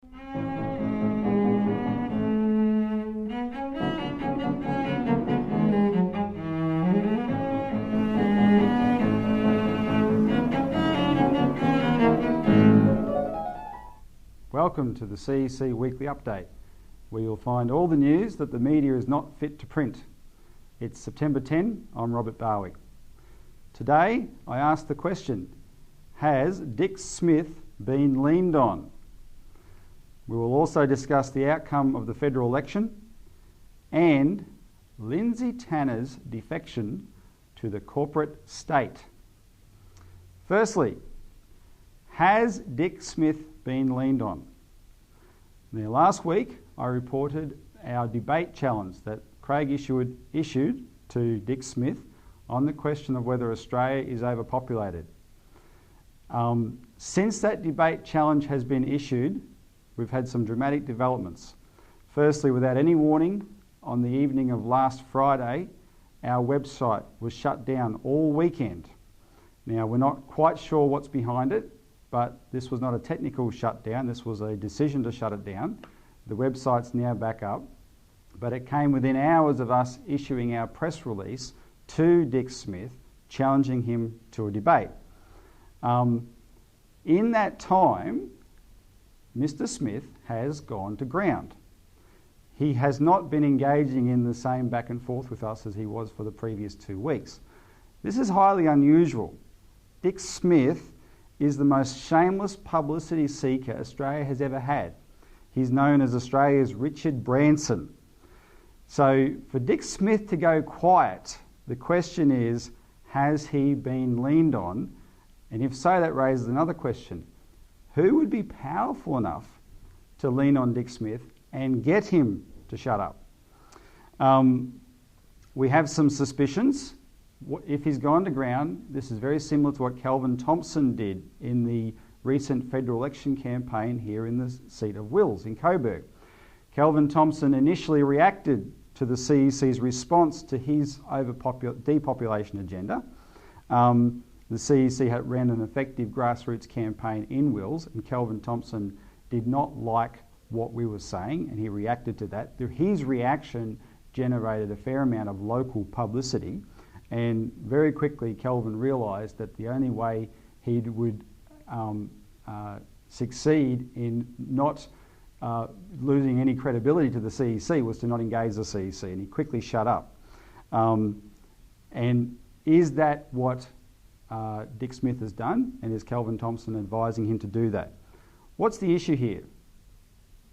Welcome to the CEC Weekly Update, where you'll find all the news that the media is not fit to print. It's September 10, I'm Robert Barwick. Today, I ask the question, has Dick Smith been leaned on? We will also discuss the outcome of the federal election and Lindsay Tanner's defection to the corporate state. Firstly, has Dick Smith been leaned on? Now, last week I reported our debate challenge that Craig issued to Dick Smith on the question of whether Australia is overpopulated. Since that debate challenge has been issued, we've had some dramatic developments. Firstly, without any warning, on the evening of last Friday, our website was shut down all weekend. Now, we're not quite sure what's behind it, but this was not a technical shutdown, this was a decision to shut it down. The website's now back up, but it came within hours of us issuing our press release to Dick Smith, challenging him to a debate. In that time, Mr. Smith has gone to ground. He has not been engaging in the same back and forth with us as he was for the previous 2 weeks. This is highly unusual. Dick Smith is the most shameless publicity seeker Australia has ever had. He's known as Australia's Richard Branson. So for Dick Smith to go quiet, the question is, has he been leaned on? And if so, that raises another question. Who would be powerful enough to lean on Dick Smith and get him to shut up? We have some suspicions. If he's gone to ground, this is very similar to what Kelvin Thomson did in the recent federal election campaign here in the seat of Wills in Coburg. Kelvin Thomson initially reacted to the CEC's response to his depopulation agenda. The CEC ran an effective grassroots campaign in Wills, and Kelvin Thomson did not like what we were saying, and he reacted to that. His reaction generated a fair amount of local publicity. And very quickly, Kelvin realised that the only way he would succeed in not losing any credibility to the CEC was to not engage the CEC, and he quickly shut up. And is that what Dick Smith has done? And is Kelvin Thomson advising him to do that? What's the issue here?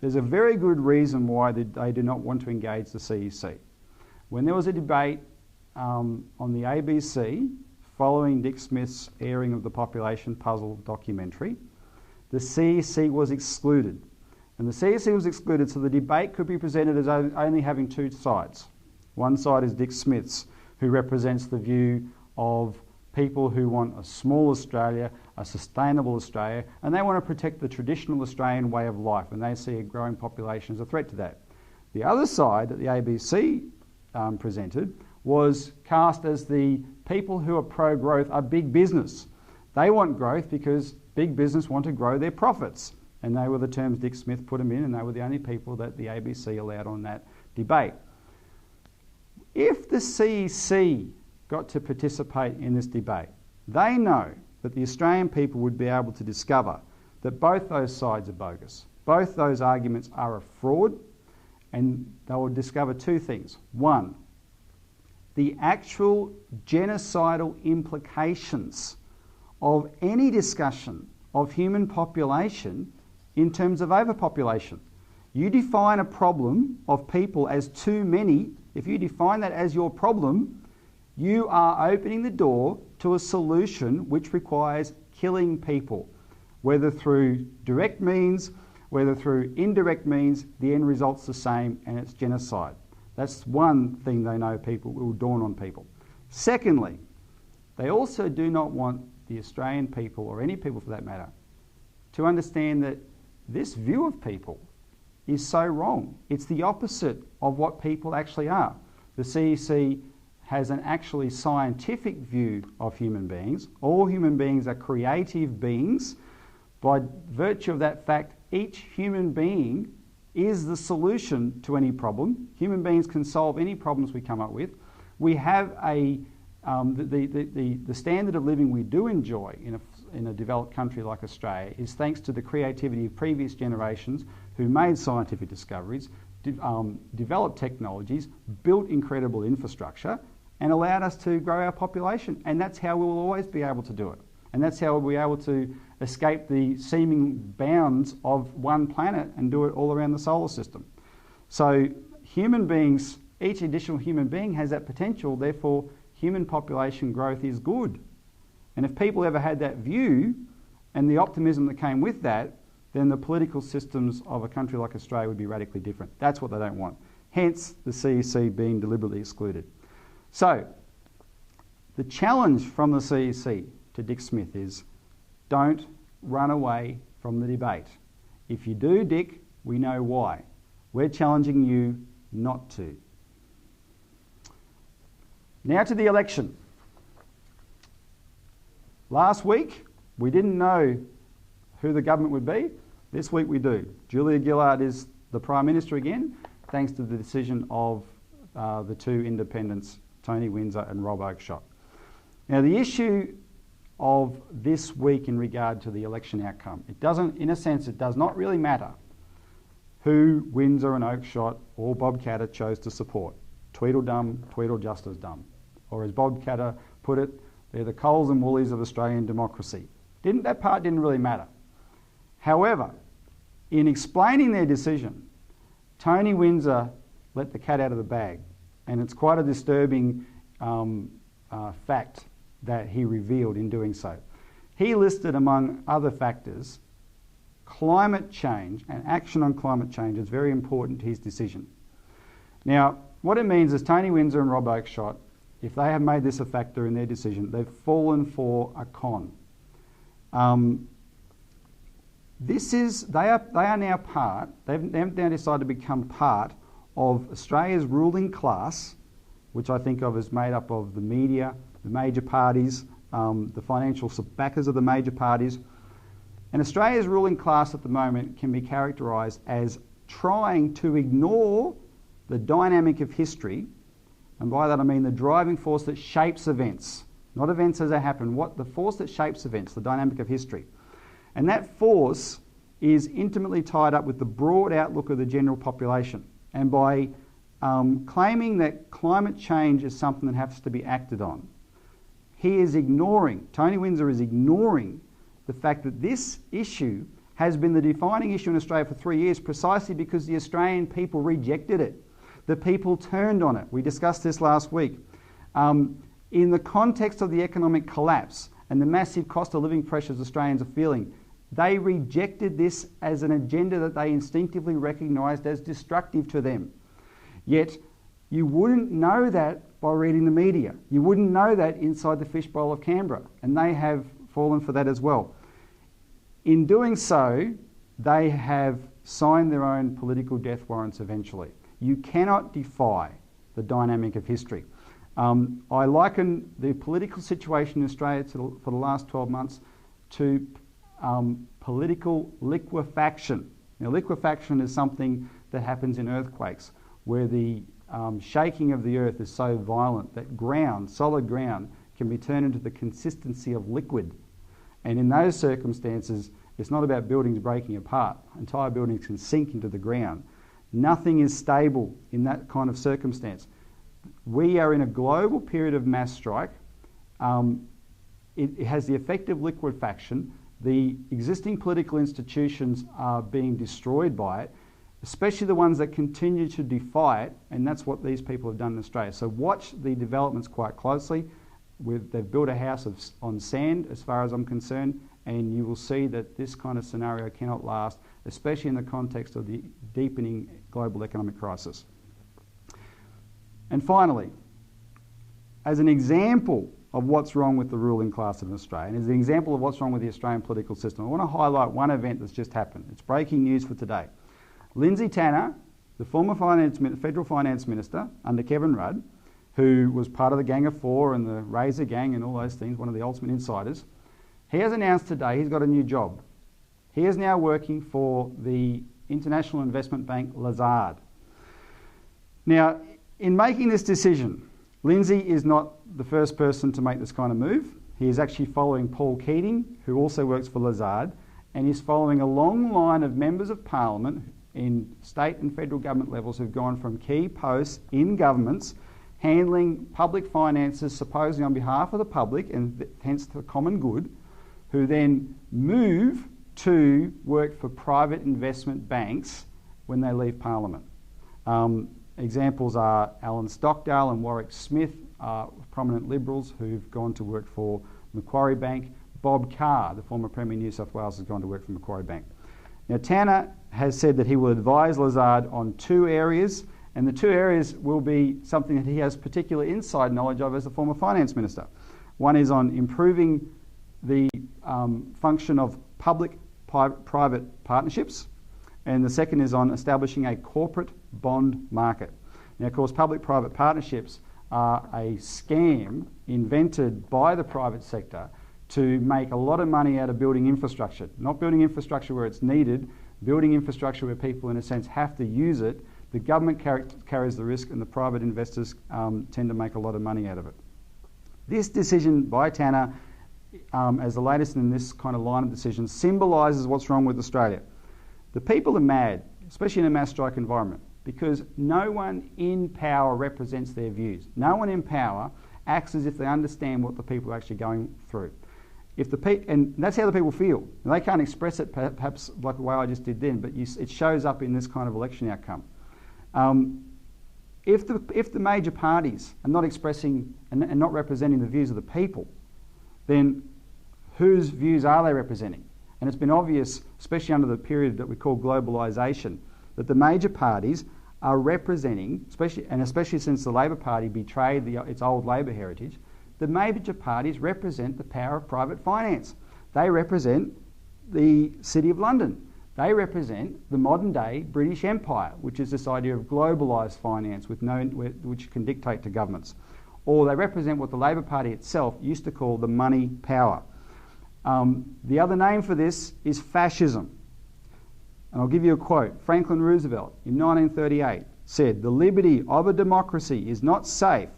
There's a very good reason why they do not want to engage the CEC. When there was a debate on the ABC following Dick Smith's airing of the Population Puzzle documentary, the CEC was excluded. And the CEC was excluded so the debate could be presented as only having two sides. One side is Dick Smith's, who represents the view of people who want a small Australia, a sustainable Australia, and they want to protect the traditional Australian way of life, and they see a growing population as a threat to that. The other side that the ABC presented was cast as the people who are pro-growth are big business. They want growth because big business want to grow their profits. And they were the terms Dick Smith put them in, and they were the only people that the ABC allowed on that debate. If the CEC got to participate in this debate, they know that the Australian people would be able to discover that both those sides are bogus. Both those arguments are a fraud, and they will discover two things. One, the actual genocidal implications of any discussion of human population in terms of overpopulation. You define a problem of people as too many, if you define that as your problem, you are opening the door to a solution which requires killing people, whether through direct means, whether through indirect means, the end result's the same, and it's genocide. That's one thing they know people will dawn on people. Secondly, they also do not want the Australian people, or any people for that matter, to understand that this view of people is so wrong. It's the opposite of what people actually are. The CEC has an actually scientific view of human beings. All human beings are creative beings. By virtue of that fact, each human being is the solution to any problem. Human beings can solve any problems we come up with. We have the standard of living we do enjoy in a developed country like Australia is thanks to the creativity of previous generations who made scientific discoveries, developed technologies, built incredible infrastructure, and allowed us to grow our population. And that's how we will always be able to do it. And that's how we'll be able to escape the seeming bounds of one planet and do it all around the solar system. So human beings, each additional human being has that potential, therefore human population growth is good. And if people ever had that view and the optimism that came with that, then the political systems of a country like Australia would be radically different. That's what they don't want. Hence the CEC being deliberately excluded. So the challenge from the CEC to Dick Smith is don't run away from the debate. If you do, Dick, we know why. We're challenging you not to. Now to the election. Last week, we didn't know who the government would be. This week we do. Julia Gillard is the Prime Minister again, thanks to the decision of the two independents, Tony Windsor and Rob Oakeshott. Now the issue of this week in regard to the election outcome, it doesn't, in a sense, it does not really matter who Windsor and Oakeshott or Bob Katter chose to support. Tweedledum, Tweedle just as dumb. Or as Bob Katter put it, they're the Coles and Woolies of Australian democracy. That part didn't really matter. However, in explaining their decision, Tony Windsor let the cat out of the bag. And it's quite a disturbing fact that he revealed in doing so. He listed, among other factors, climate change and action on climate change is very important to his decision. Now, what it means is Tony Windsor and Rob Oakeshott, if they have made this a factor in their decision, they've fallen for a con. They are now part, they've now decided to become part of Australia's ruling class, which I think of as made up of the media, the major parties, the financial backers of the major parties. And Australia's ruling class at the moment can be characterised as trying to ignore the dynamic of history, and by that I mean the driving force that shapes events, not events as they happen, the force that shapes events, the dynamic of history. And that force is intimately tied up with the broad outlook of the general population. And by claiming that climate change is something that has to be acted on, Tony Windsor is ignoring the fact that this issue has been the defining issue in Australia for 3 years precisely because the Australian people rejected it. The people turned on it. We discussed this last week. In the context of the economic collapse and the massive cost of living pressures Australians are feeling, they rejected this as an agenda that they instinctively recognised as destructive to them. Yet, you wouldn't know that by reading the media. You wouldn't know that inside the fishbowl of Canberra, and they have fallen for that as well. In doing so, they have signed their own political death warrants eventually. You cannot defy the dynamic of history. I liken the political situation in Australia for the last 12 months to political liquefaction. Now, liquefaction is something that happens in earthquakes, where the shaking of the earth is so violent that solid ground, can be turned into the consistency of liquid. And in those circumstances, it's not about buildings breaking apart. Entire buildings can sink into the ground. Nothing is stable in that kind of circumstance. We are in a global period of mass strike. It has the effect of liquefaction. The existing political institutions are being destroyed by it, especially the ones that continue to defy it, and that's what these people have done in Australia. So watch the developments quite closely. They've built a house on sand, as far as I'm concerned, and you will see that this kind of scenario cannot last, especially in the context of the deepening global economic crisis. And finally, as an example of what's wrong with the ruling class in Australia, and as an example of what's wrong with the Australian political system, I want to highlight one event that's just happened. It's breaking news for today. Lindsay Tanner, the former federal finance minister under Kevin Rudd, who was part of the Gang of Four and the Razor Gang and all those things, one of the ultimate insiders, he has announced today he's got a new job. He is now working for the international investment bank Lazard. Now, in making this decision, Lindsay is not the first person to make this kind of move. He is actually following Paul Keating, who also works for Lazard, and is following a long line of members of parliament in state and federal government levels who've gone from key posts in governments handling public finances supposedly on behalf of the public and hence the common good, who then move to work for private investment banks when they leave Parliament. Examples are Alan Stockdale and Warwick Smith, prominent Liberals who've gone to work for Macquarie Bank. Bob Carr, the former Premier of New South Wales, has gone to work for Macquarie Bank. Now, Tanner has said that he will advise Lazard on 2 areas, and the 2 areas will be something that he has particular inside knowledge of as the former Finance Minister. One is on improving the function of public-private partnerships, and the second is on establishing a corporate bond market. Now, of course, public-private partnerships are a scam invented by the private sector to make a lot of money out of building infrastructure. Not building infrastructure where it's needed, building infrastructure where people, in a sense, have to use it. The government carries the risk and the private investors tend to make a lot of money out of it. This decision by Tanner, as the latest in this kind of line of decisions, symbolises what's wrong with Australia. The people are mad, especially in a mass strike environment, because no one in power represents their views. No one in power acts as if they understand what the people are actually going through. And that's how the people feel. And they can't express it perhaps like the way I just did then, but it shows up in this kind of election outcome. If the major parties are not expressing and not representing the views of the people, then whose views are they representing? And it's been obvious, especially under the period that we call globalisation, that the major parties are representing, especially since the Labor Party betrayed its old Labor heritage, the major parties represent the power of private finance. They represent the City of London. They represent the modern-day British Empire, which is this idea of globalised finance which can dictate to governments. Or they represent what the Labor Party itself used to call the money power. The other name for this is fascism. And I'll give you a quote. Franklin Roosevelt in 1938 said, "The liberty of a democracy is not safe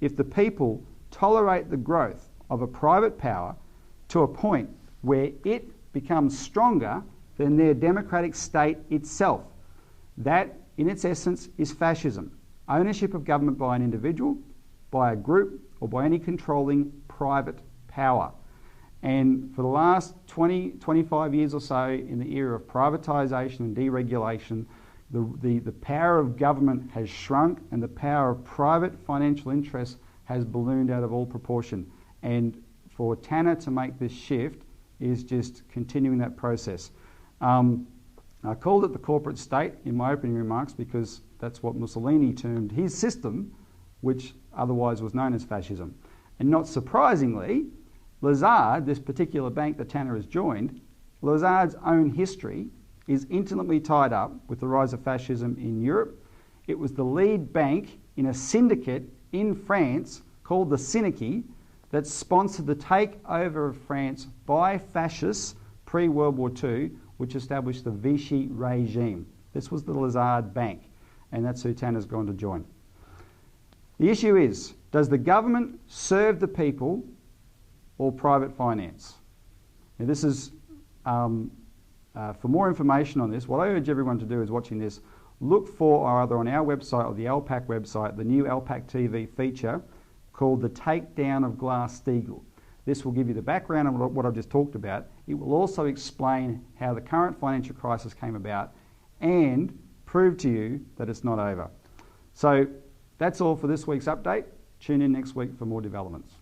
if the people tolerate the growth of a private power to a point where it becomes stronger than their democratic state itself." That, in its essence, is fascism. Ownership of government by an individual, by a group, or by any controlling private power. And for the last 25 years or so, in the era of privatisation and deregulation, the power of government has shrunk and the power of private financial interests has ballooned out of all proportion. And for Tanner to make this shift is just continuing that process. I called it the corporate state in my opening remarks because that's what Mussolini termed his system, which otherwise was known as fascism. And not surprisingly, Lazard, this particular bank that Tanner has joined, Lazard's own history is intimately tied up with the rise of fascism in Europe. It was the lead bank in a syndicate in France called the CEC that sponsored the takeover of France by fascists pre-World War II, which established the Vichy regime. This was the Lazard Bank, and that's who Tanner's gone to join. The issue is, does the government serve the people or private finance? Now, this is, for more information on this, what I urge everyone to do is watching this, look for either on our website or the LPAC website, the new LPAC TV feature called The Takedown of Glass-Steagall. This will give you the background of what I've just talked about. It will also explain how the current financial crisis came about and prove to you that it's not over. So that's all for this week's update. Tune in next week for more developments.